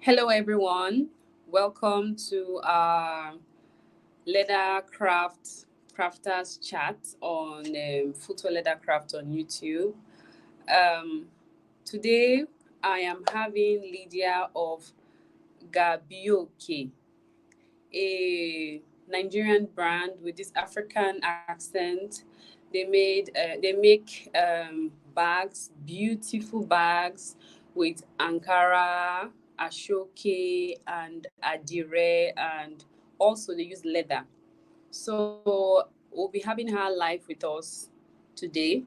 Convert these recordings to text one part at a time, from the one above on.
Hello, everyone. Welcome to our crafters chat on Futwea Leathercraft on YouTube. Um, Today, I am having Lydia of Ga Bioke, a Nigerian brand with this African accent. They make bags, beautiful bags with Ankara, Ashoke, and Adire, and also they use leather. So we'll be having her live with us today.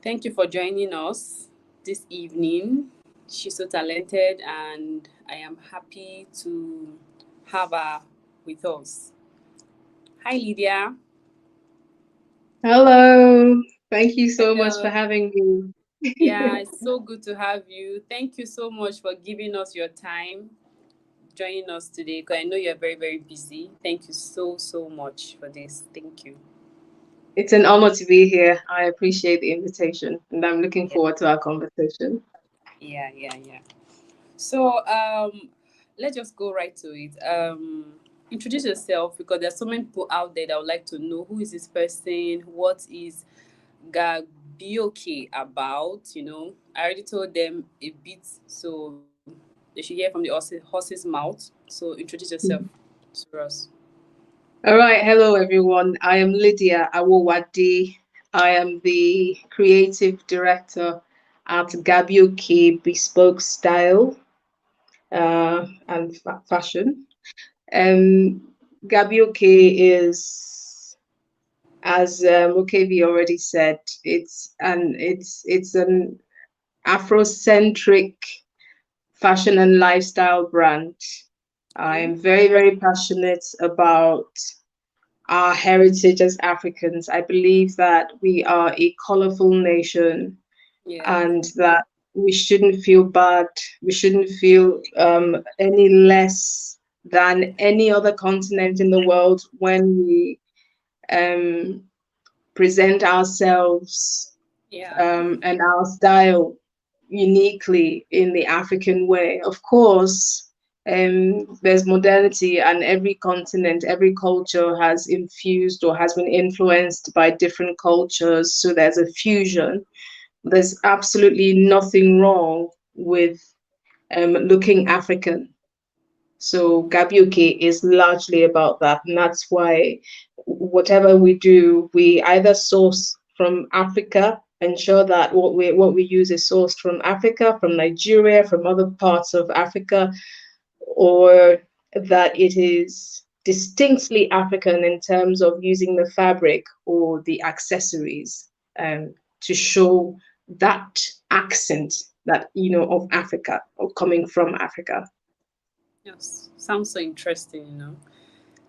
Thank you for joining us this evening. She's so talented, and I am happy to have her with us. Hi, Lydia. Hello. Thank you so much for Hello. having Yeah, me. it's so good to have you. Thank you so much for giving us your time, joining us today, because I know you're very, very busy. Thank you so, so much for this. Thank you. It's an honor to be here. I appreciate the invitation and I'm looking Yeah, forward to our conversation. yeah. So, let's just go right to it. Introduce yourself because there's so many people out there that would like to know who is this person, what is Ga Bioke about. I already told them a bit, so they should hear from the horse's mouth. So, introduce yourself to us. All right. Hello, everyone. I am Lydia Awowade. I am the creative director at Ga Bioke Bespoke Style and Fashion. Ga Bioke is, as Mokevi already said, it's an Afrocentric fashion and lifestyle brand. Okay. I'm very, very passionate about our heritage as Africans. I believe that we are a colorful nation Yeah. and that we shouldn't feel bad. We shouldn't feel any less than any other continent in the world when we um, present ourselves Yeah. and our style uniquely in the African way. Of course, there's modernity, and every continent, every culture has infused or has been influenced by different cultures. So there's a fusion. There's absolutely nothing wrong with looking African. So Gabuke is largely about that, and that's why whatever we do, we either source from Africa, ensure that what we use is sourced from Africa, from Nigeria, from other parts of Africa, or that it is distinctly African in terms of using the fabric or the accessories to show that accent that of Africa or coming from Africa. Yes. Sounds so interesting.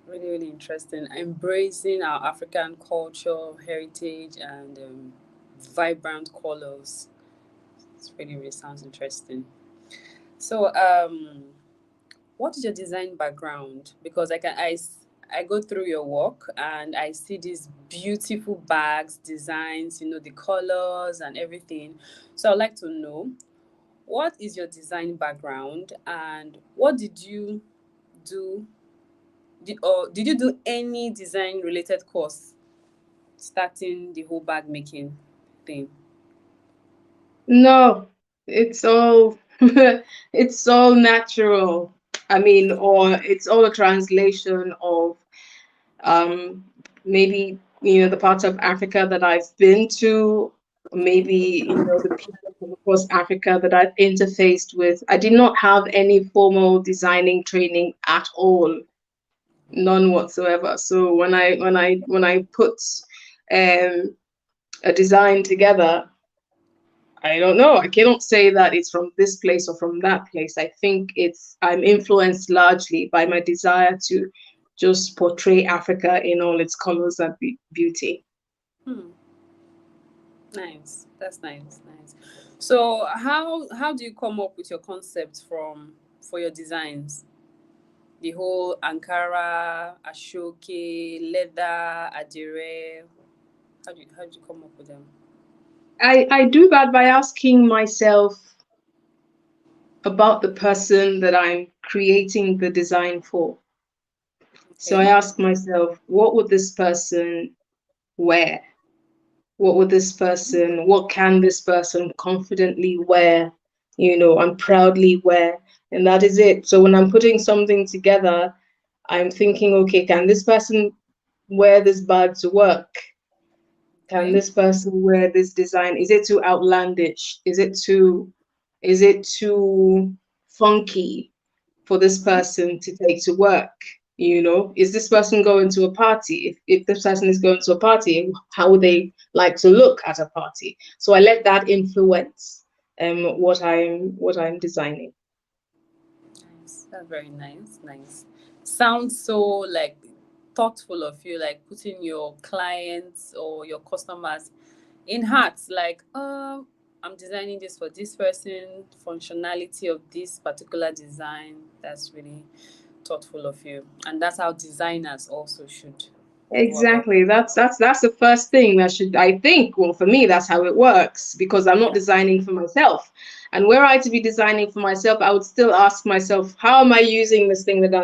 Really, really interesting. Embracing our African culture, heritage, and vibrant colors. It's really, really sounds interesting. So, what is your design background? Because I go through your work and I see these beautiful bags, designs, the colors and everything. So I'd like to know what is your design background and what did you do? Did you do any design related course starting the whole bag making thing? No, it's all it's all natural. I mean, or it's all a translation of um maybe the parts of Africa that I've been to, Okay. maybe the people from across Africa that I've interfaced with. I did not have any formal designing training at all, none whatsoever. So when I put um a design together, I don't know. I cannot say that it's from this place or from that place. I think I'm influenced largely by my desire to just portray Africa in all its colors and beauty. Hmm. Nice. That's nice. Nice. So how do you come up with your concepts for your designs? The whole Ankara, Ashoke, leather, Adire. How do you come up with them? I do that by asking myself, about the person that I'm creating the design for. So I Okay. ask myself, what would this person wear? What would this person, what can this person confidently wear, and proudly wear? And that is it. So when I'm putting something together, I'm thinking, okay, can this person wear this bag to work? Can Okay. this person wear this design? Is it too outlandish? Is it too funky for this Mm-hmm. person to take to work? Is this person going to a party? If this person is going to a party, how would they like to look at a party? So I let that influence what I'm designing. Nice. That's very nice. Nice. Sounds so like thoughtful of you, like putting your clients or your customers in heart. Like, I'm designing this for this person, functionality of this particular design. That's really thoughtful of you. And that's how designers also should go about Exactly. it. That's the first thing that should, I think, well, for me, that's how it works because I'm not Yeah. designing for myself. And were I to be designing for myself, I would still ask myself, how am I using this thing that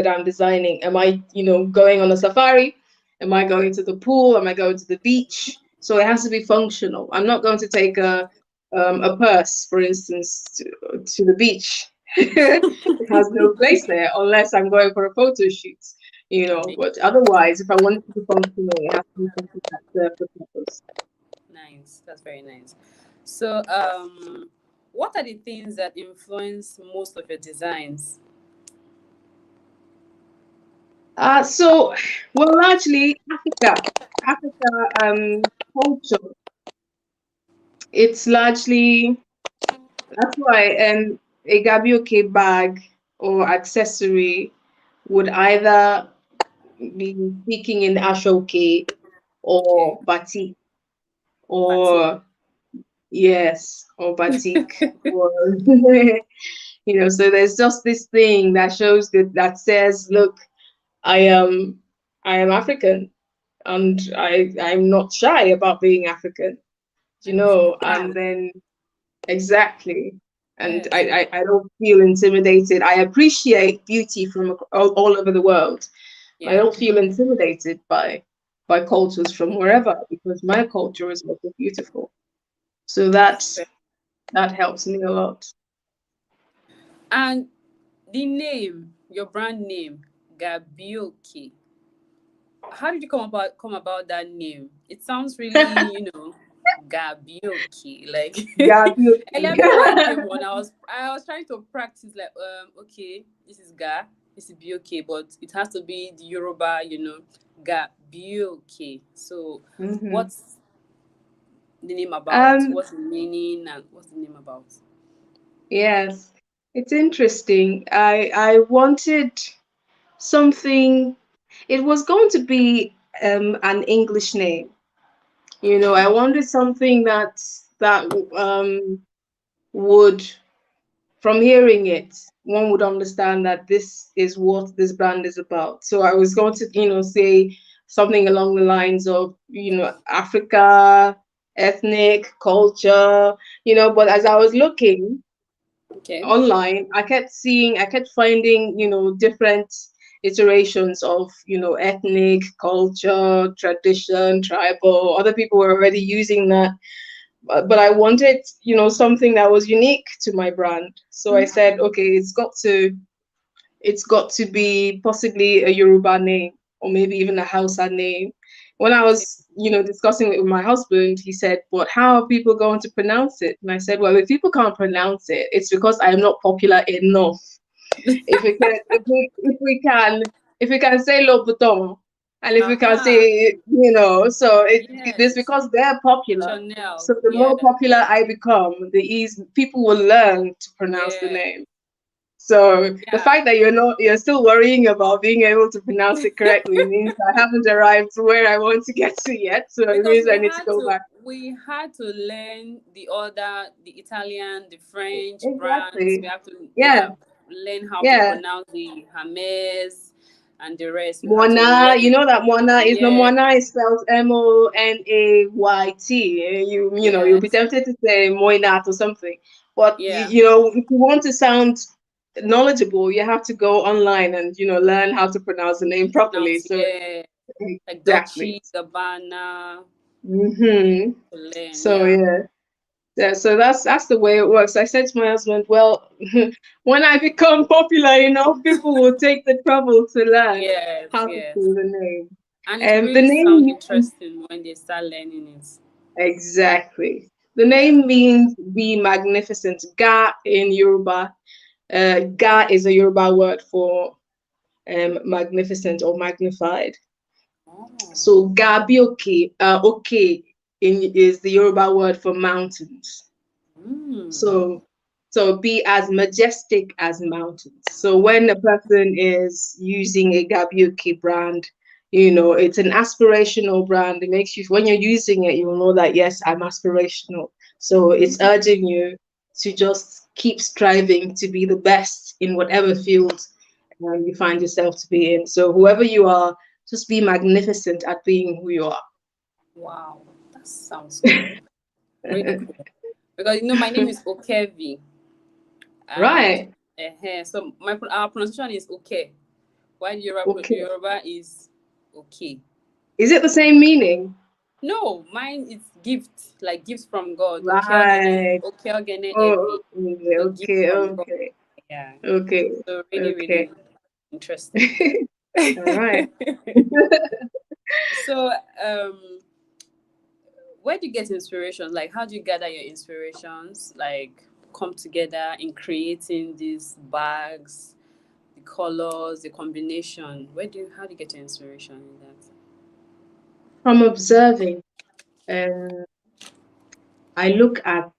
I'm designing? Am I, going on a safari? Am I going to the pool? Am I going to the beach? So it has to be functional. I'm not going to take a purse, for instance, to the beach. It has no place there unless I'm going for a photo shoot. I mean, But otherwise, if I want it to be functional, it has to be something that serves the purpose. nice. That's very nice. So, what are the things that influence most of your designs? So, well, largely Africa, culture. It's largely that's why a Ga Bioke bag or accessory would either be speaking in Ashoke Okay. or batik Batik. or yes or batik or so there's just this thing that shows that says, look, I am I am African and I'm not shy about being African, And you should be and proud. then exactly. And Yes. I don't feel intimidated. I appreciate beauty from all over the world. I Yeah. don't feel intimidated by cultures from wherever because my culture is also beautiful. So that helps me a lot. And the name, your brand name, Gabioke. How did you come about that name? It sounds really, Gabioke. Like earlier before I came on, I was trying to practice like okay, this is Ga, this is Bioke, but it has to be the Yoruba, Gabioke. So hmm what's the name about? Um, What's the meaning and what's the name about? yes, it's interesting. I wanted something. It was going to be an English name. Okay. I wanted something that would, from hearing it, one would understand that this is what this brand is about. So I was going to, say something along the lines of, Africa, ethnic culture, but as I was looking Okay. online, I kept finding, different iterations of, ethnic culture, tradition, tribal. Other people were already using that, but I wanted, something that was unique to my brand. So I said, okay, it's got to be possibly a Yoruba name or maybe even a Hausa name. When I Okay. was, discussing it with my husband, he said, "But how are people going to pronounce it?" And I said, "Well, if people can't pronounce it, it's because I am not popular enough. If we can say Le Bouton, and if we can Aha. say, so it's Yes. because they're popular. Chanel. So the Yeah. more popular I become, the ease people will learn to pronounce the Yeah. name. So the Yeah. fact that you're still worrying about being able to pronounce it correctly means I haven't arrived where I want to get to yet. So it Because means we I need to had go to back. we had to learn the Italian, the French brands. We Exactly. have to, Yeah. yeah, learn how to Yeah. pronounce the Hermes and the rest you have to Mona, learn. you know that Mona is no Yeah, Mona is spelled Monayt. You know, you'll be yes, tempted to say Moinat or something. But yeah. you know, if you want to sound knowledgeable, you have to go online and learn how to pronounce the name properly. Pronounce, So yeah, like exactly. Dolce Gabbana Mm-hmm. to learn. So Yeah, yeah. Yeah, so that's the way it works. I said to my husband, well, when I become popular enough, people will take the trouble to learn yes, how to say yes. the name. And it will And the really sound name means interesting when they start learning it. exactly. The Yeah. name means be magnificent. Ga in Yoruba. Ga is a Yoruba word for magnificent or magnified. Oh. So Ga Bioke, okay, is the Yoruba word for mountains. Mm. So, so be as majestic as mountains. So when a person is using a Gabuki brand, it's an aspirational brand. It makes you, when you're using it, you'll know that yes, I'm aspirational. So it's urging you to just keep striving to be the best in whatever field you find yourself to be in. So whoever you are, just be magnificent at being who you are. Wow, that sounds cool. Really cool. Because my name is Okevi, and Right. so our pronunciation is okay, while Okay. Yoruba is okay. Is it the same meaning? No, mine is gift, like gifts from God. Right. Okeogene Oh, Evi. okay, So gift okay, from God. okay, Yeah. okay, So really, okay. really interesting. All right. So, where do you get inspiration? Like, how do you gather your inspirations? Like, come together in creating these bags, the colors, the combination. How do you get your inspiration in that? From observing, um, I look at,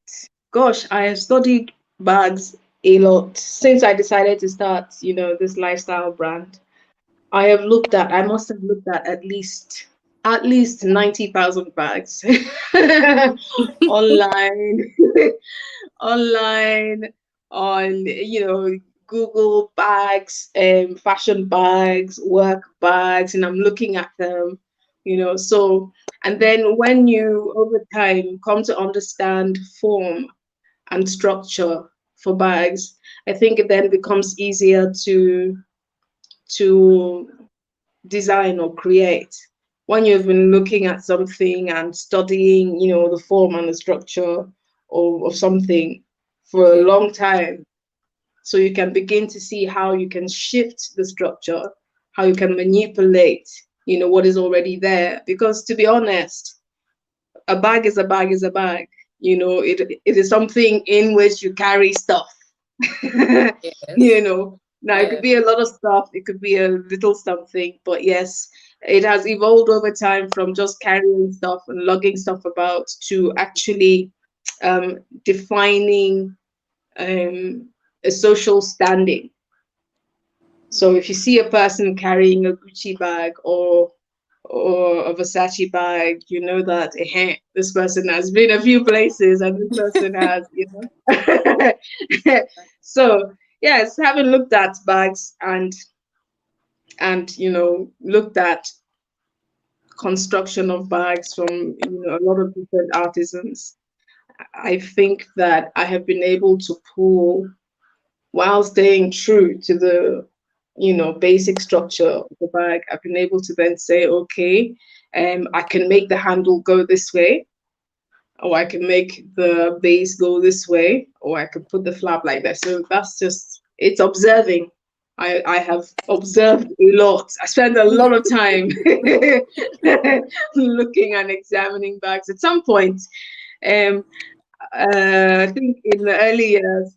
gosh, I have studied bags a lot since I decided to start, this lifestyle brand. I must have looked at least 90,000 bags online, online on Google bags, fashion bags, work bags, and I'm looking at them, so and then when you over time come to understand form and structure for bags, I think it then becomes easier to design or create when you've been looking at something and studying, the form and the structure of something for a Okay. long time. So you can begin to see how you can shift the structure, how you can manipulate, what is already there. Because to be honest, a bag is a bag is a bag. It is something in which you carry stuff. Yes. Now it could Yes. be a lot of stuff, it could be a little something, but yes, it has evolved over time from just carrying stuff and lugging stuff about to actually defining a social standing. So if you see a person carrying a Gucci bag or a Versace bag, you know that this person has been a few places and this person has, So yes, having looked at bags and looked at construction of bags from a lot of different artisans, I think that I have been able to pull while staying true to the basic structure of the bag. I've been able to then say, okay, I can make the handle go this way, or I can make the base go this way, or I can put the flap like that. So that's just it's observing. I have observed a lot. I spend a lot of time looking and examining bags. At some point, um, I think in the early years,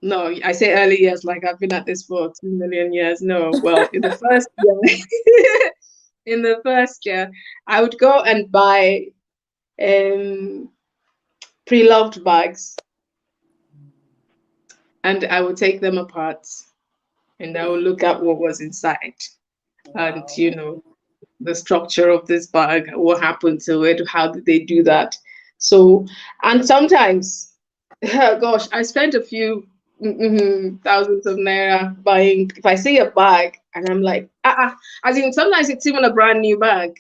no, I say early years like I've been at this for 2 million years. No, well, in the first year, in the first year, I would go and buy um, pre-loved bags, and I would take them apart and I would look at what was inside and, Wow. the structure of this bag, what happened to it, how did they do that? So, and sometimes, gosh, I spent a few thousands of naira buying. If I see a bag and I'm like, as in sometimes it's even a brand new bag,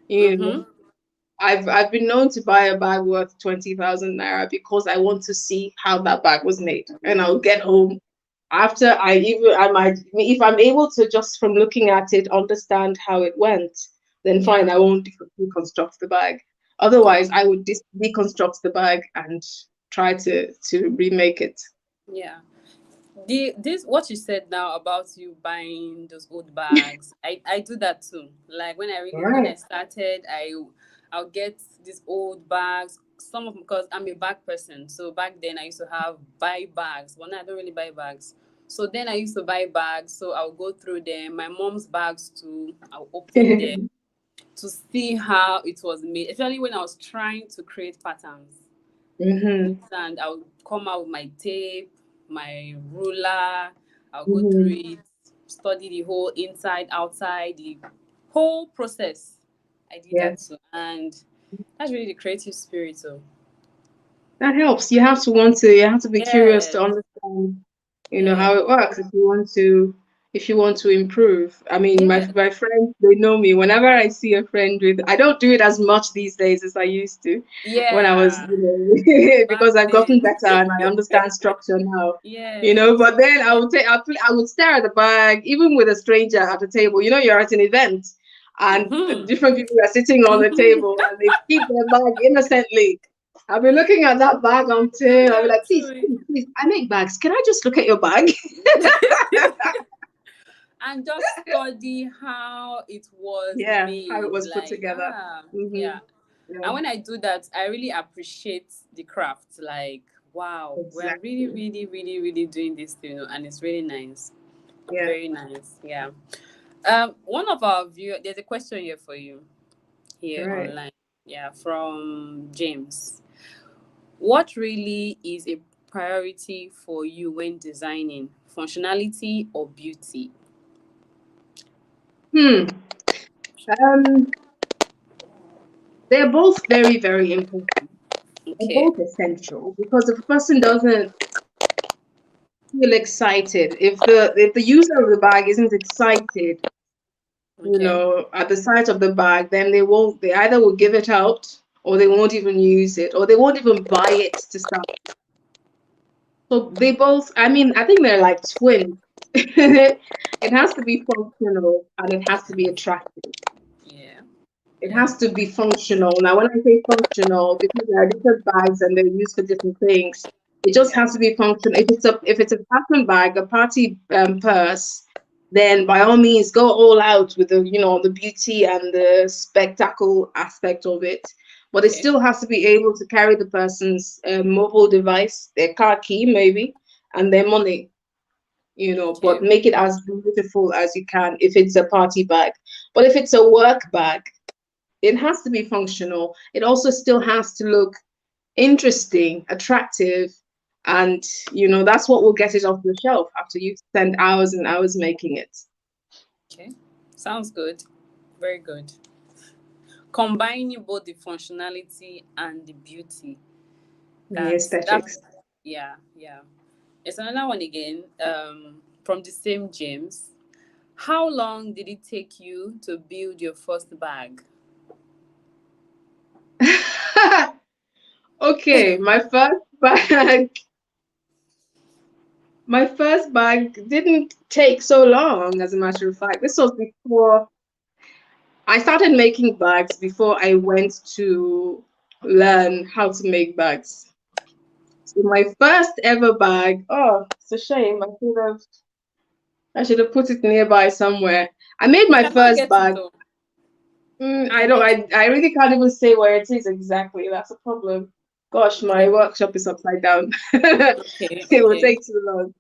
you Mm-hmm. know. I've been known to buy a bag worth 20,000 naira because I want to see how that bag was made. And I'll get home after I might, if I'm able to just from looking at it understand how it went, then fine, Yeah. I won't deconstruct the bag. Oh, Otherwise, I would deconstruct the bag and try to remake it. yeah. This what you said now about you buying those old bags. I do that too. Like All when I right. started, I'll get these old bags. Some of because I'm a bag person. So back then I used to have buy bags. Well, now I don't really buy bags. So then I used to buy bags. So I'll go through them. My mom's bags too. I'll open them to see how it was made. Especially when I was trying to create patterns. Mm-hmm. And I'll come out with my tape, my ruler. I'll go through Mm-hmm. it, study the whole inside, outside, the whole process. I did Yeah. that too, and that's really the creative spirit. So That helps. You have to be curious to yes, understand, yes, how it works if you want to improve. I mean, yes, my friends, they know me. Whenever I see a friend with, I don't do it as much these days as I used to when I was, yeah. Back because I've gotten then, better and I understand structure now. yes, But then I would stare at the bag, even with a stranger at a table. You're at an event and mm-hmm. different people are sitting on the Mm-hmm. table and they keep their bag innocently. I'll be looking at that bag until I'll be Yeah, like, please, true. please, please, I make bags. Can I just look at your bag? And just study how it was Yeah, how it made. was put Like, together. yeah. Yeah, And when I do that, I really appreciate the craft. Like, wow, we're really, exactly. really, really, really doing this, and it's really nice. Yeah. Very nice. Yeah. One of our viewers, there's a question here for you All here right. online. Yeah, from James. What really is a priority for you when designing functionality or beauty? Hmm. Um, they're both very, very important. They're Okay. both essential because if a person doesn't feel excited, if the user of the bag isn't excited, Okay. at the sight of the bag, then they either will give it out or they won't even use it or they won't even buy it to start. So they both, I mean, I think they're like twins. It has to be functional and it has to be attractive. Yeah. It Yeah. has to be functional. Now, when I say functional, because there are different bags and they're used for different things, it just Yeah. has to be functional. If it's a fashion bag, a party purse, then by all means go all out with the beauty and the spectacle aspect of it. But it Okay. still has to be able to carry the person's mobile device, their car key maybe, and their money. But Okay. make it as beautiful as you can if it's a party bag. But if it's a work bag, it has to be functional. It also still has to look interesting, attractive, and that's what will get it off the shelf after you spend hours and hours making it. Okay. Sounds good. Very good. Combining both the functionality and the beauty. The That's aesthetics. yeah, yeah. It's another one again. From the same James. How long did it take you to build your first bag? Okay, my first bag didn't take so long, as a matter of fact. This was before I started making bags, before I went to learn how to make bags. So my first ever bag, oh, it's a shame. I should have put it nearby somewhere. I made We my cannot first get it bag. though. We I don't. cannot. I really can't even say where it is exactly. That's a problem. Gosh, my Okay. workshop is upside down. Okay. It will Okay. take too long.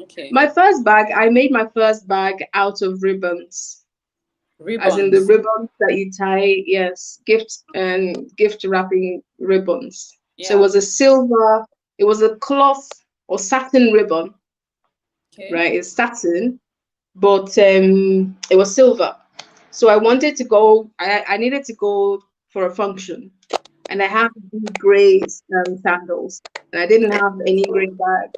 Okay. My first bag, I made my first bag out of ribbons, as in the Ribbons. ribbons that you tie. Yes, gift wrapping ribbons. So it Yeah. was a silver. It was a cloth or satin ribbon, Okay. right? It's satin, but it was silver. So I wanted to go. I needed to go for a function, and I had these gray sandals, and I didn't have any gray bag.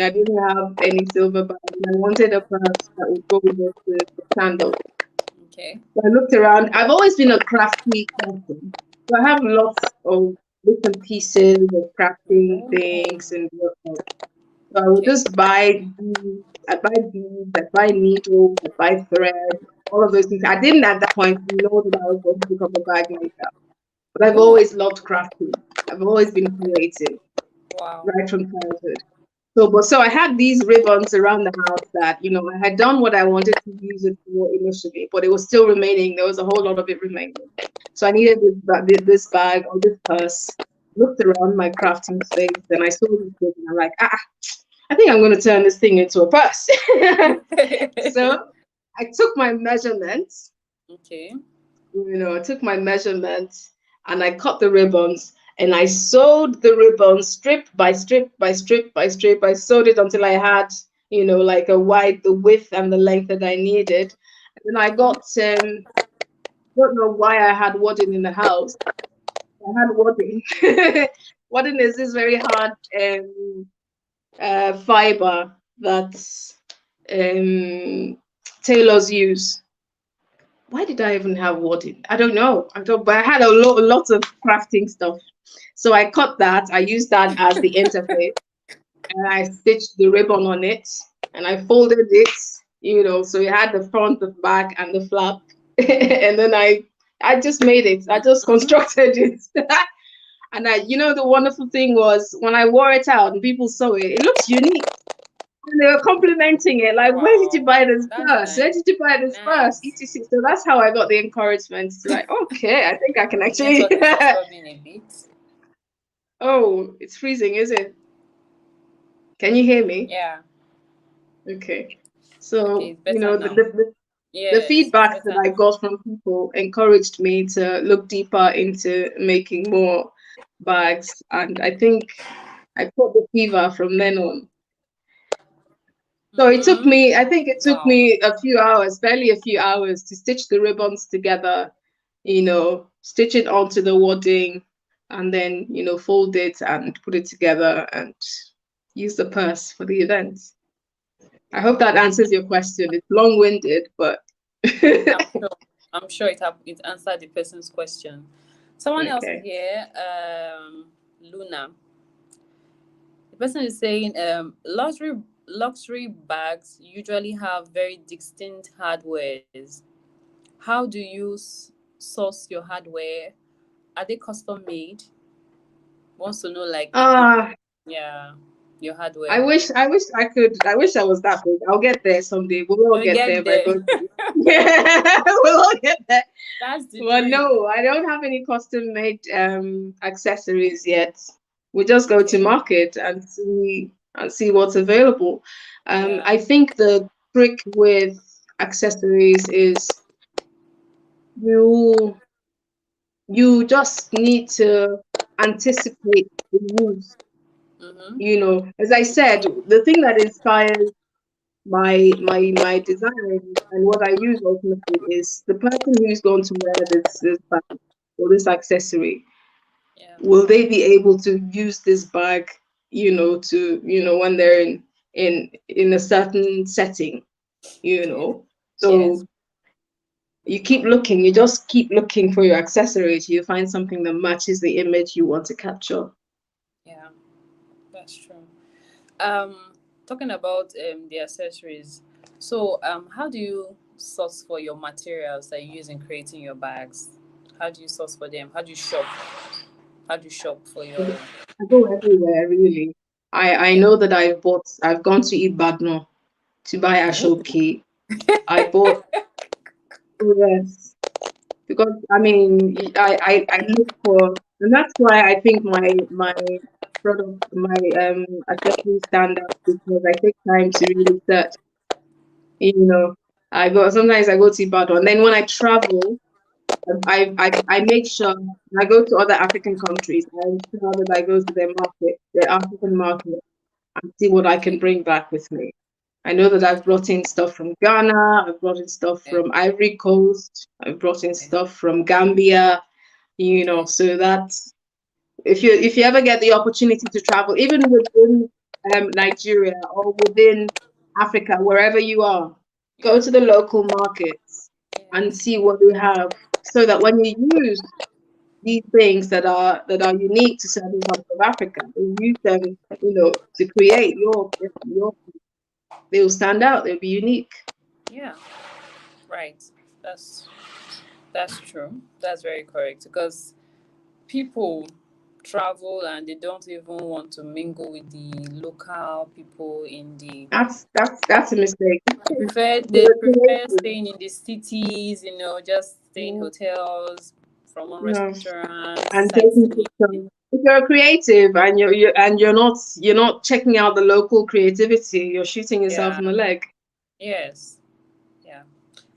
I didn't have any silver bag, and I wanted a purse that would go with the sandals. Okay. So I looked around. I've always been a crafty person. So I have lots of different pieces of crafting things and whatnot. So I would Okay. just buy beads, I buy needles, I buy thread, all of those things. I didn't at that point know that I was going to become a bag maker, but I've Oh, always loved crafting. I've always been creative wow. right from childhood. So I had these ribbons around the house that, I had done what I wanted to use it for initially, but it was still remaining. There was a whole lot of it remaining. So I needed this bag or this purse. Looked around my crafting space, and I saw this thing, and I'm like, I think I'm going to turn this thing into a purse. So I took my measurements, Okay. I took my measurements and I cut the ribbons and I sewed the ribbons strip by strip by strip by strip. I sewed it until I had, like the width and the length that I needed. And then I got, don't know why I had wadding in the house. I had wadding. Wadding is this very hard fiber that tailors use. Why did I even have wadding? I don't know. But I had a lot of crafting stuff. So I cut that. I used that as the interface, and I stitched the ribbon on it, and I folded it. So it had the front, the back, and the flap. And then I just made it. I just Mm-hmm. constructed it. And the wonderful thing was when I wore it out and people saw it, it looks unique. And they were complimenting it, like, where did you Wow. buy this That's first? Where nice. did you buy this first? Nice. etc. So that's how I got the encouragement to like, okay, I think I can The actually. network is disturbing a bit. Oh, it's freezing, is it? Can you hear me? Yeah. Okay. Okay, So, it's better the, now. the, the the Yes, it's feedback that better I now. got from people encouraged me to look deeper into making more bags. And I think I caught the fever from then on. So Mm-hmm. I think it took Wow. me a few hours, barely a few hours, to stitch the ribbons together, stitch it onto the wadding, and then, fold it and put it together and use the purse for the event. I hope that answers your question. It's long-winded, but I'm sure. I'm sure it answered the person's question. Someone else okay. here, Luna. The person is saying, luxury bags usually have very distinct hardwares. How do you source your hardware? Are they custom made? Wants to know like if you, Uh, yeah, your I hardware. wish I wish I could I wish I was that big. I'll get there someday. We'll all You'll get get there by there. God's grace. Yeah, we'll all get there. That's the Well, dream. no, I don't have any custom made accessories yet. We just go to Okay. market and see what's available. Yeah. I think the trick with accessories is you you just need to anticipate the use. Mm-hmm. As I said, the thing that inspires my design and what I use ultimately is the person who's going to wear this bag or this accessory. Yeah. Will they be able to use this bag, when they're in a certain setting, Okay. Yes. So you just keep looking for your accessories. You find something that matches the image you want to capture. Yeah. That's true. Um, Talking about the accessories. So, how do you source for your materials that you use in creating your bags? How do you source for them? How do you shop? How do you shop for your? I go everywhere, really. I Yeah. know that I've gone to Ibadan to buy Ashoki. I bought, oh, yes, because I mean, I look for, and that's why I think my accessories stand out, because I take time to really search. You know, sometimes I go to Ibadan, and then when I travel, I make sure when I go to other African countries, I ensure that I go to their African market, and see what I can Okay. bring back with me. I know that I've brought in stuff from Ghana, I've brought in stuff Okay. from Ivory Coast, I've brought in Okay. stuff from Gambia, Okay. so that if you ever get the opportunity to travel, even within Nigeria or within Africa, wherever you are, go Yeah. to the local markets and Yes. see what they have, so that when you use these things that are unique to certain parts of Africa, and use them, to create your they will stand out. They'll be unique. Yeah. Right. That's that's true. That's very correct because people travel and they don't even want to mingle with the local people in the That's a mistake. they You're prefer creative. staying in the cities, just stay in Yeah. hotels, from one No. restaurant, And taking sightseeing. pictures. If you're creative and you're not checking out the local creativity, you're shooting yourself Yeah. in the leg. Yes. Yeah.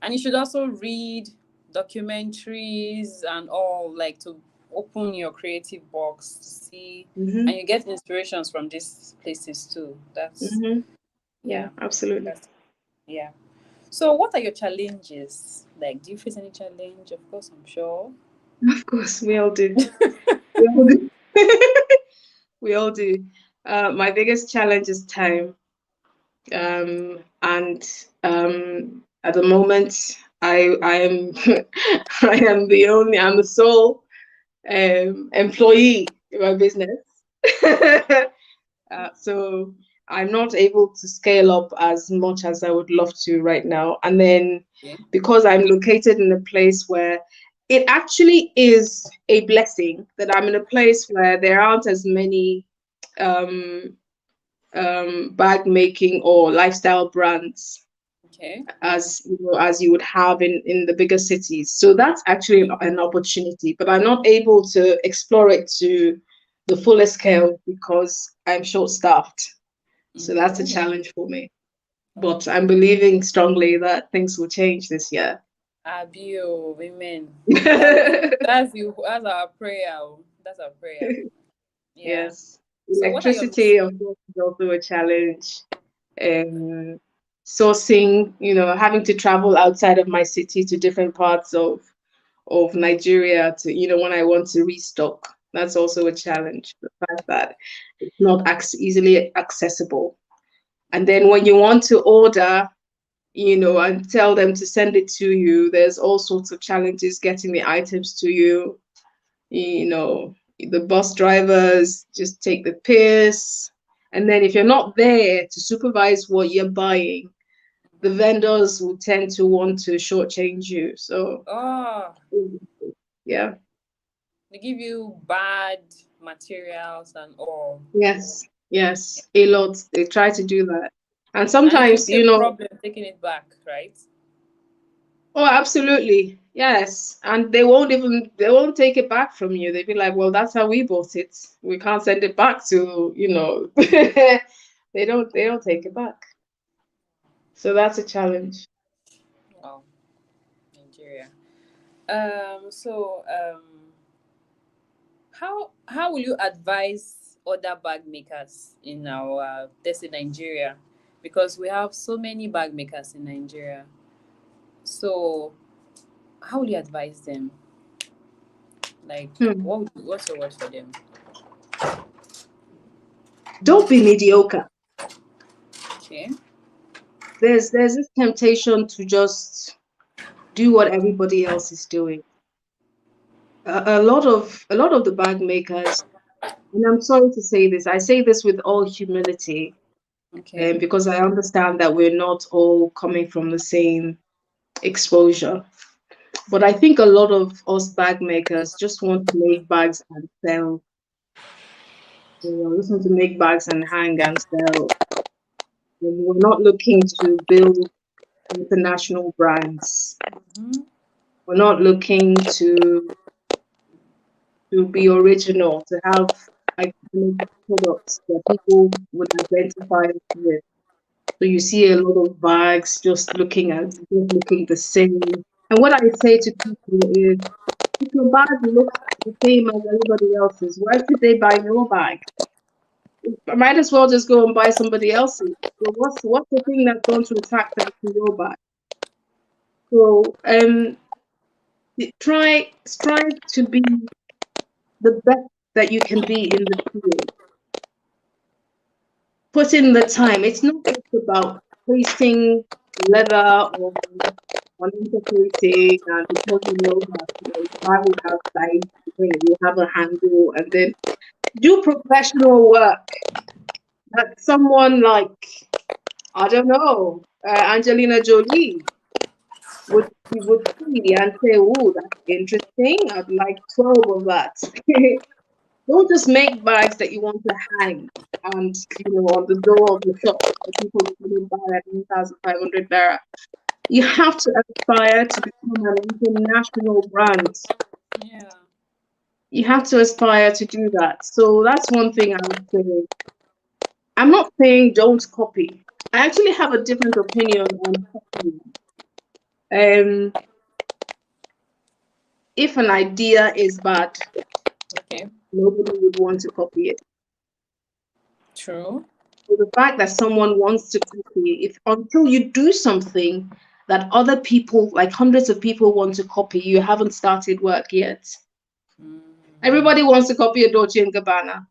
And you should also read documentaries and all, like to open your creative box to see, and Hmm. you get inspirations from these places too. That's, Hmm. Yeah, yeah, absolutely. that's, yeah. So, what are your challenges? Like, do you face any challenge? Of course, I'm sure. Of course, we all do. We all do. We all do. My biggest challenge is time. And at the moment, I am I'm the sole employee in my business. So I'm not able to scale up as much as I would love to right now. And then Yeah. because I'm located in a place where it actually is a blessing that I'm in a place where there aren't as many um, bag making or lifestyle brands Okay. as you would have in the bigger cities. So that's actually Okay. an opportunity, but I'm not able to explore it to the fullest scale because I'm short staffed. So Okay. that's a challenge for me. Oh, But I'm believing strongly that things will change this year. Abio, amen. That's our prayer. Oh. That's our prayer. Yeah. Yes. So, what are your Electricity, of course, is also a challenge. Um, Sourcing, having to travel outside of my city to different parts of Nigeria to, when I want to restock. That's also a challenge. The fact that it's not easily accessible. And then when you want to order, and tell them to send it to you, there's all sorts of challenges getting the items to you. The bus drivers just take the piss. And then if you're not there to supervise what you're buying, the vendors will tend to want to shortchange you. So, oh, yeah, they give you bad materials and all. yes, Yeah. yes, a lot. They try to do that. And And it gives sometimes, you a problem taking it back, right? oh, absolutely, yes. And they won't take it back from you. They'd be like, well, that's how we bought it. We can't send it back to, they don't take it back. So that's a challenge. Wow, Nigeria. How will you advise other bag makers in our let's say Nigeria? Because we have so many bag makers in Nigeria. So how will you advise them? Like Hmm. what's your word for them? Don't be mediocre. Okay. There's this temptation to just do what everybody else is doing. A lot of the bag makers, and I'm sorry to say this, I say this with all humility, Okay. because I understand that we're not all coming from the same exposure. But I think a lot of us bag makers just want to make bags and sell. Just want to make bags and hang and sell. And we're not looking to build international brands. Hmm. We're not looking to be original, to have iconic products that people would identify with. So you see a lot of bags just looking the same. And what I say to people is, if your bag looks the same as everybody else's, why should they buy your bag? I might as well just go and buy somebody else's. So what's the thing that's going to attract them to your bag? So try strive to be the best that you can be in the field. put in the time. It's not just about placing leather on interfacing and because you know that the bar will have size, it will have a handle, and then do professional work that someone like, I don't know, Angelina Jolie would see and say, "Oh, that's interesting. I'd like 12 of that." Don't just make bags that you want to hang and on the door of the shop for people to come and buy at 1,500 naira. You have to aspire to become an international brand. Yeah. You have to aspire to do that. So that's one thing I would say. I'm not saying don't copy. I actually have a different opinion on copying. Um, if an idea is bad, Okay. nobody would want to copy it. True. So the fact that someone wants to copy, if until you do something that other people, like hundreds of people, want to copy, you haven't started work yet. Mm. Everybody wants to copy a Dolce and Gabbana.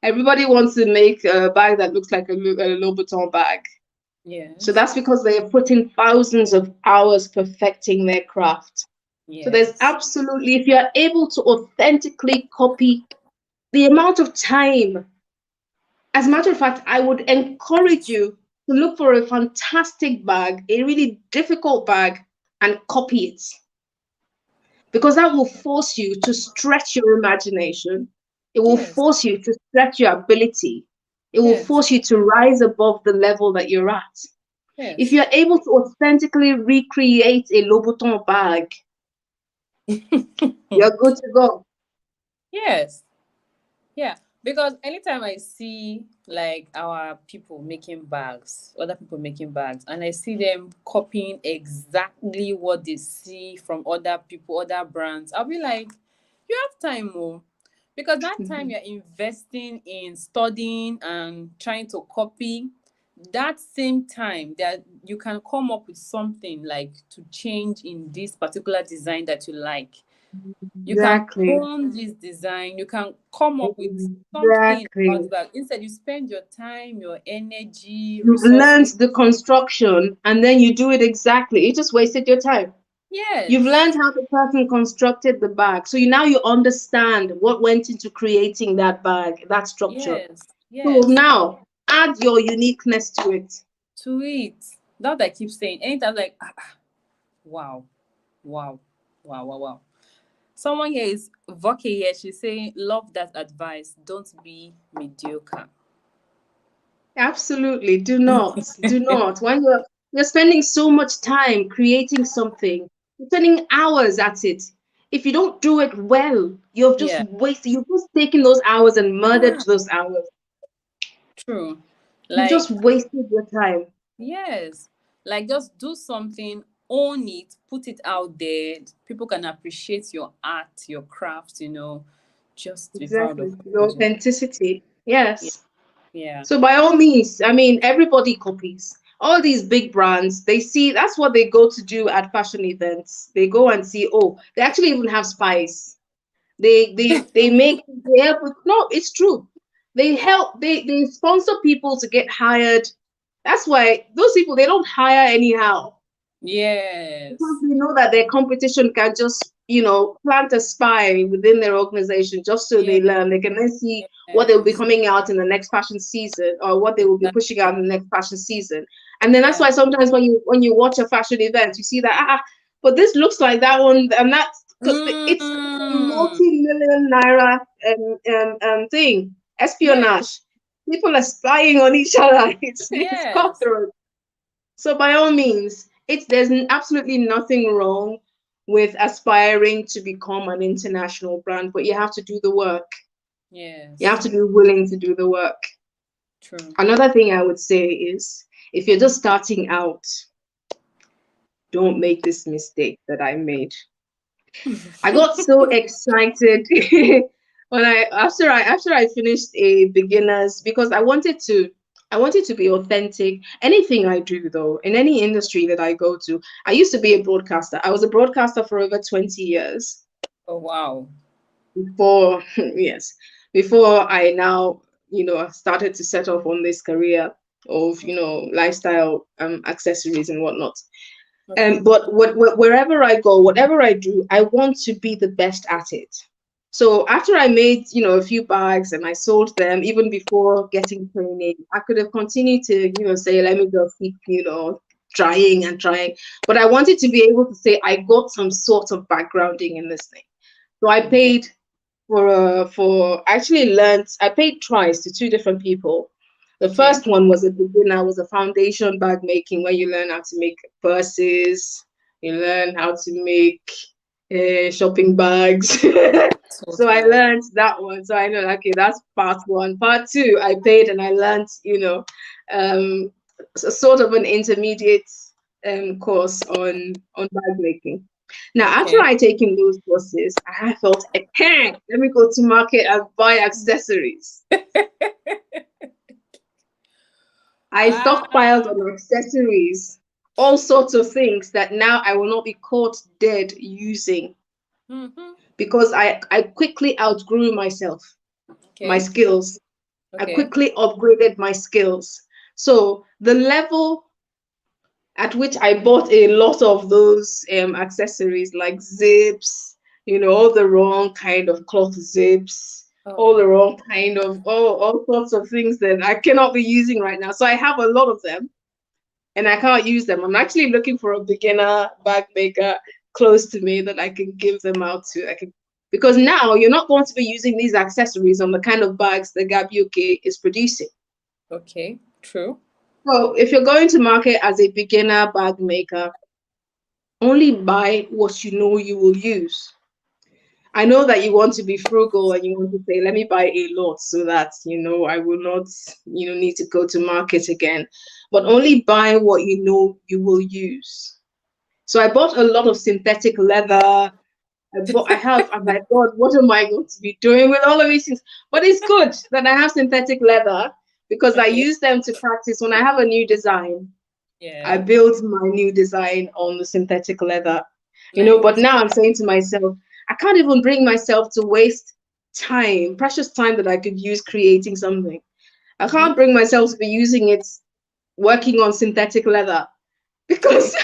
Everybody wants to make a bag that looks like a Louboutin bag. So Yes. that's because they have put in thousands of hours perfecting their craft. So there's Yes. absolutely, if you're able to authentically copy the amount of time, as a matter of fact, I would encourage you to look for a fantastic bag, a really difficult bag, and copy it. Because that will force you to stretch your imagination. It will Yes. force you to stretch your ability. It will Yes. force you to rise above the level that you're at. If Yes. you're able to authentically recreate a Louboutin bag, you're good to go. Yes. Yeah, because anytime I see like our people making bags, other people making bags, and I see them copying exactly what they see from other people, other brands, I'll be like, you have time more. Because that time Mhm. you're investing in studying and trying to copy, that same time that you can come up with something like to change in this particular design that you like. You can Exactly. hone this design, you can come up with something about the Exactly. bag. Instead, you spend your time, your energy, You've learned resources. the construction and then you do it exactly. You just wasted your time. You've learned Yes, how the person constructed the bag. So now you understand what went into creating that bag, that structure. yes, So yes. now add your uniqueness to it. To it. That I keep saying. Anytime, like, wow, wow, wow, wow, wow. Someone here is Voke here. She's saying, love that advice. Don't be mediocre. Absolutely. Do not. Do not. When you're spending so much time creating something, you're spending hours at it. If you don't do it well, Yeah. you've just taken those hours and murdered Yeah. those hours. True. You've Like, just wasted your time. yes. Like just do something, own it, put it out there. People can appreciate your art, your craft, just be proud of Exactly. The what you do. authenticity. Yeah. Yes. Yeah. So by all means, I mean everybody copies. All these big brands, they see that's what they go to do at fashion events. They go and see, oh, they actually even have spies. They help with, no, it's true. They sponsor people to get hired. That's why those people they don't hire anyhow because Yes. they know that their competition can just, plant a spy within their organization just so Yeah. they learn. They can then see what they will be Yes. coming out in the next fashion season or what they will be Exactly. pushing out in the next fashion season. And then that's Yeah. why sometimes when you watch a fashion event, you see that but this looks like that one, and that's because it's a Mm. multi-million naira thing, Yeah. espionage. People are spying on each other. It's Yes. cutthroat. So by all means, absolutely nothing wrong with aspiring to become an international brand, but you have to do the work. You have Yes. to be willing to do the work. True. Another thing I would say is if you're just starting out, don't make this mistake that I made. I got so excited when I finished a beginners because I wanted to be authentic. Anything I do though, in any industry that I go to, I used to be a broadcaster. I was a broadcaster for over 20 years Oh wow. before yes, before I now started to set off on this career of, lifestyle accessories and whatnot. Okay. But wherever I go, whatever I do, I want to be the best at it. So after I made, a few bags and I sold them, even before getting training, I could have continued to, say, let me just keep, trying and trying. But I wanted to be able to say I got some sort of backgrounding in this thing. So I Okay. paid I paid twice to two different people. The Okay. first one was a beginner, was a foundation bag making, where you learn how to make purses, you learn how to make shopping bags. So Tote I bag. learned that one. So I know, okay, that's part one. Part two, I paid and I learned, um, sort of an intermediate course on bag making. Now, after Okay. I taken those courses, I felt, let me go to market and buy accessories. I stockpiled Ah. on accessories, all sorts of things that now I will not be caught dead using, Mm-hmm. because I quickly outgrew myself, my Okay. skills. I Okay. quickly upgraded my skills. So the level at which I bought a lot of those accessories like zips, all the wrong kind of cloth zips, Oh all the my. wrong kind of all sorts of things that I cannot be using right now. So I have a lot of them and I can't use them. I'm actually looking for a beginner bag maker close to me that I can give them out to. Because now you're not going to be using these accessories on the kind of bags that Ga Bioke is producing. Okay. True. So if you're going to market as a beginner bag maker, only buy what you know you will use. I know that you want to be frugal and you want to say, let me buy a lot so that, I will not, need to go to market again. But only buy what you know you will use. So I bought a lot of synthetic leather. I'm like, God, what am I going to be doing with all of these things? But it's good that I have synthetic leather because I Okay. use them to practice when I have a new design. I Yeah. built my new design on the synthetic leather, but Nice. now I'm saying to myself, I can't even bring myself to waste time, precious time that I could use creating something. I Mm-hmm. can't bring myself to be using it working on synthetic leather because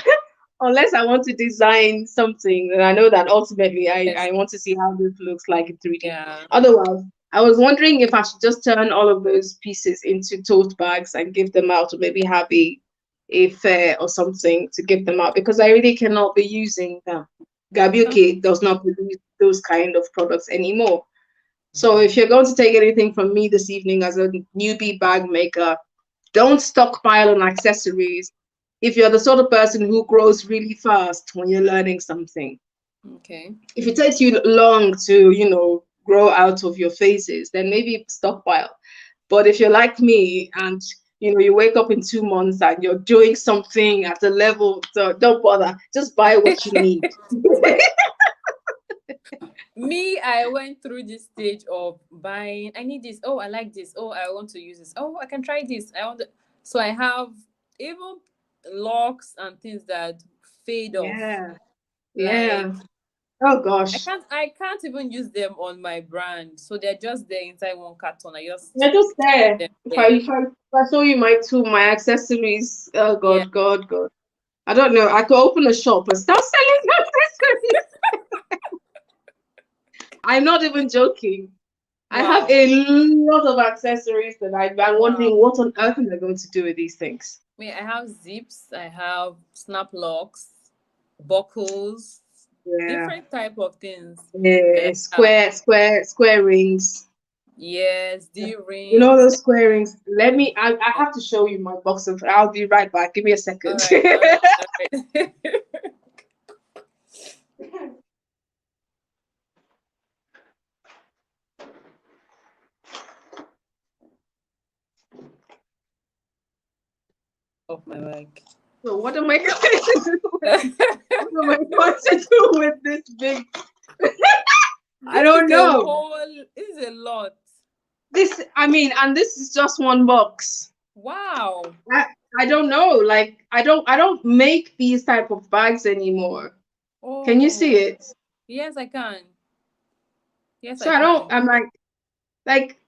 unless I want to design something, then I know that ultimately I Yes. want to see how this looks like in 3D. Yeah. Otherwise, I was wondering if I should just turn all of those pieces into tote bags and give them out, or maybe have a fair or something to give them out, because I really cannot be using them. Ga Oh. Bioke does not produce those kind of products anymore. So if you're going to take anything from me this evening as a newbie bag maker, don't stockpile on accessories if you're the sort of person who grows really fast when you're learning something. Okay. If it takes you long to, grow out of your phases, then maybe stockpile. But if you're like me and you wake up in 2 months and you're doing something at a level, so don't bother. Just buy what you need. Me, I went through this stage of buying. I need this. Oh, I like this. Oh, I want to use this. Oh, I can try this. I want to. So I have even locks and things that fade off. Yeah. Like Yeah. Oh gosh. I can't even use them on my brand. So they're just there inside one carton. I just They're just keep there. them If I there. if I if I show you my tool, my accessories, oh Yeah. God, God, God. I don't know. I could open a shop and start selling accessories. I'm not even joking. I have Wow. a lot of accessories that I'm Wow. wondering what on earth am I going to do with these things. Me, I have zips. I have snap locks, buckles, Yeah. different type of things. Then Yeah, I have square rings. yes, D You know rings. those square rings. I have to show you my box of. I'll be right back. Give me a All second. right, all right, all right. Off my mic. So what am I going to do? What am I going to do with this big? I This don't is a know. whole. This is a lot. And this is just one box. Wow. I, I don't know. Like I don't make these type of bags anymore. Can you see Oh, it? yes, I can. Yes, So I can. I'm like, Like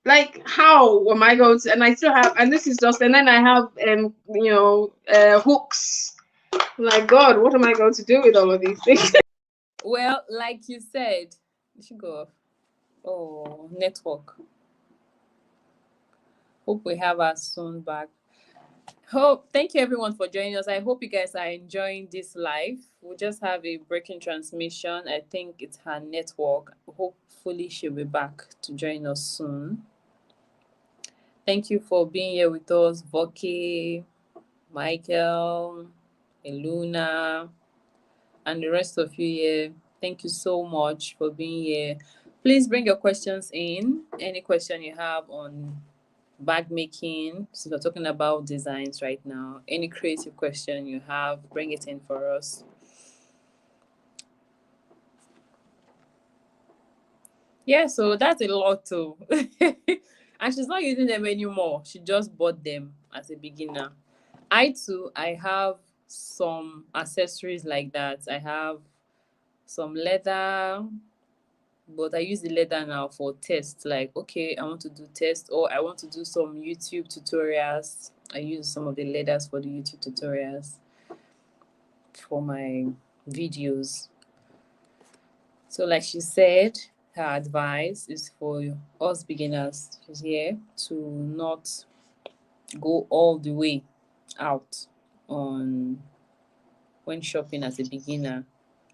how am I going to? And I still have, and this is just, and then I have hooks. Like, God, what am I going to do with all of these things? Well, like you said, you should go off. Oh, network. Hope we have us soon back. Hope thank you everyone for joining us. I hope you guys are enjoying this live. We just have a breaking transmission. I think it's her network. Hopefully she'll be back to join us soon. Thank you for being here with us, Voki, Michael, Eluna, and the rest of you here. Thank you so much for being here. Please bring your questions in. Any question you have on bag making, since we're talking about designs right now. Any creative question you have, bring it in for us. Yeah, so that's a lot too. And she's not using them anymore. She just bought them as a beginner. I too, I have some accessories like that. I have some leather, but I use the leather now for tests. Like, okay, I want to do tests or I want to do some YouTube tutorials. I use some of the leathers for the YouTube tutorials for my videos. So, like she said, her advice is for us beginners. She's here to not go all the way out on when shopping as a beginner.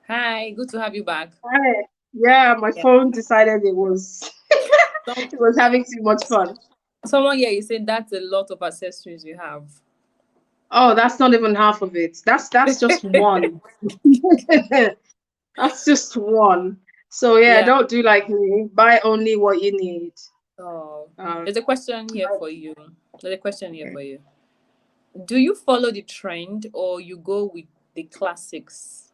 Hi, good to have you back. Right. Yeah, my Yeah. phone decided it was Some, it was having too much fun. someone here is saying that's a lot of accessories you have. Oh, that's not even half of it. That's just one. That's just one. So yeah, Yeah. don't do like me. Buy only what you need. Oh, Um, there's a question here for you. There's a question here for you. Do you follow the trend or you go with the classics?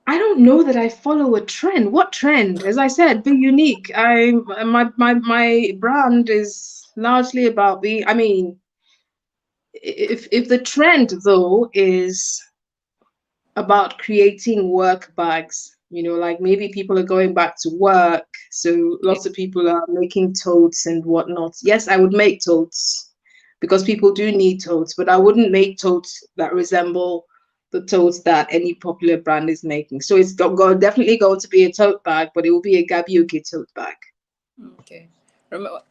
I don't know that I follow a trend. What trend? As I said, be unique. My brand is largely about being. I mean, if the trend though is about creating work bags. Like maybe people are going back to work, so Okay. lots of people are making totes and whatnot. Yes, I would make totes because people do need totes, but I wouldn't make totes that resemble the totes that any popular brand is making. So it's definitely going to be a tote bag, but it will be a Ga Bioke tote bag. Okay.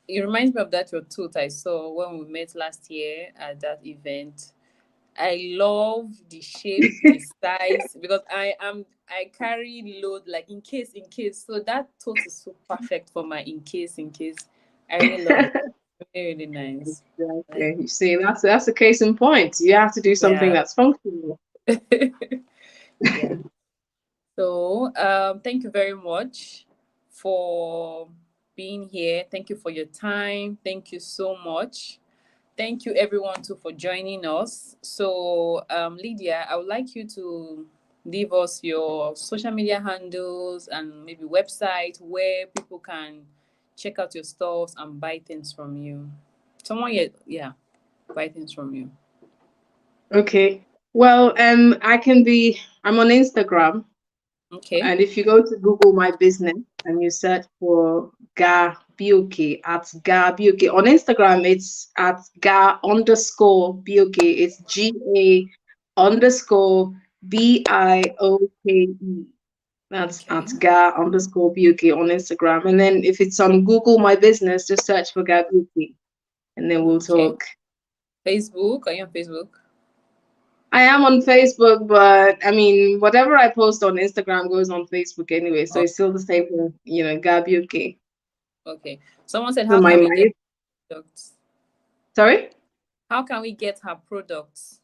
It reminds me of that your tooth I saw when we met last year at that event. I love the shape, the size, because I carry load like in case. So that tote is so perfect for my in case. I really love it. Really, really nice. Like, Exactly. You see, that's a case in point. You have to do something yeah. that's functional. Yeah. So, thank you very much for being here. Thank you for your time. Thank you so much. Thank you, everyone, too, for joining us. So, Lydia, I would like you to leave us your social media handles and maybe website where people can check out your stores and buy things from you. Someone, yeah, buy things from you. Okay. Well, I'm on Instagram, Okay. and if you go to Google My Business and you search for Ga Bioke at Ga Bioke on Instagram, it's at Ga underscore Bioke. It's GA underscore BIOKE. That's Okay. at Ga underscore Bioke on Instagram. And then if it's on Google My Business, just search for Ga Bioke, and then we'll Okay. talk. Facebook. Are you on Facebook? I am on Facebook, but I mean, whatever I post on Instagram goes on Facebook anyway, so Oh, it's still the same thing, Ga Bioke. okay. Someone said, So how can we get my products? sorry? How can we get her products?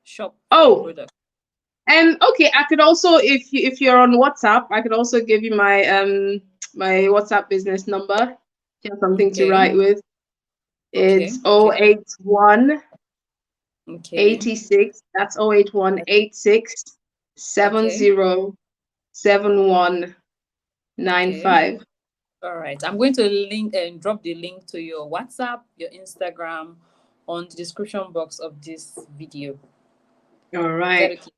Shop for your Oh, product. and okay, I could also, if you're on WhatsApp, I could also give you my WhatsApp business number. You have something to Okay. write with. Okay. It's Okay. 081 Okay. 86. That's 081 86 Okay. 70 Okay. 7195. All right. I'm going to link and drop the link to your WhatsApp, your Instagram on the description box of this video. All Is that right. okay?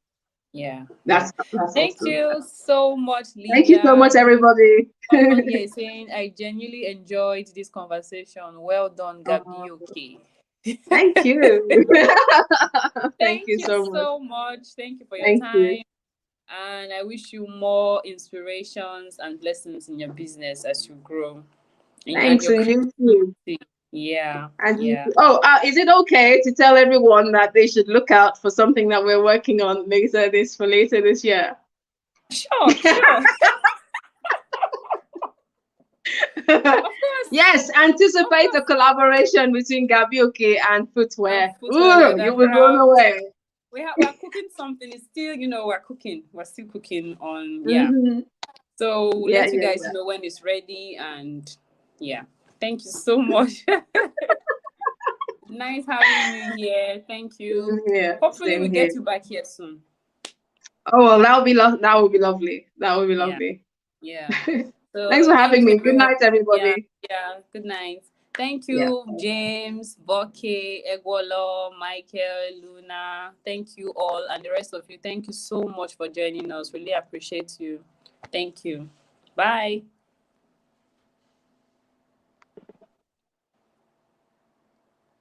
Yeah, yeah. That's Thank awesome. you so much, Thank you so much, Lydia. everybody. Someone here is saying, I genuinely enjoyed this conversation. Well done, Ga Oh, Bioke. thank you. Thank Thank you you so much. so much. Thank you for your Thank you. time. And I wish you more inspirations and blessings in your business as you grow and Thanks, your and you too. creativity. Yeah, And you yeah. too. Oh, is it okay to tell everyone that they should look out for something that we're working on later this year? Sure, sure. Of course. Yes, Of anticipate a course. collaboration between Ga Bioke and And Futwea. Futwea Ooh, you will blown leathercraft. away. We're cooking something. It's still, we're cooking. We're still cooking on, yeah. Mm-hmm. So we'll Yeah, let you yeah, guys yeah. know when it's ready. And yeah, thank you so much. Nice having you here. Thank Same you. here. Hopefully we Same get here. you back here soon. Oh well, that would be lovely. That would be Yeah, lovely. yeah. Thanks So for thank having you, me. Good everyone. night, Yeah, everybody. yeah. Good night. Thank Yeah. you, James, Boke, Egwolo, Michael, Luna. Thank you all, and the rest of you. Thank you so much for joining us. Really appreciate you. Thank you. Bye.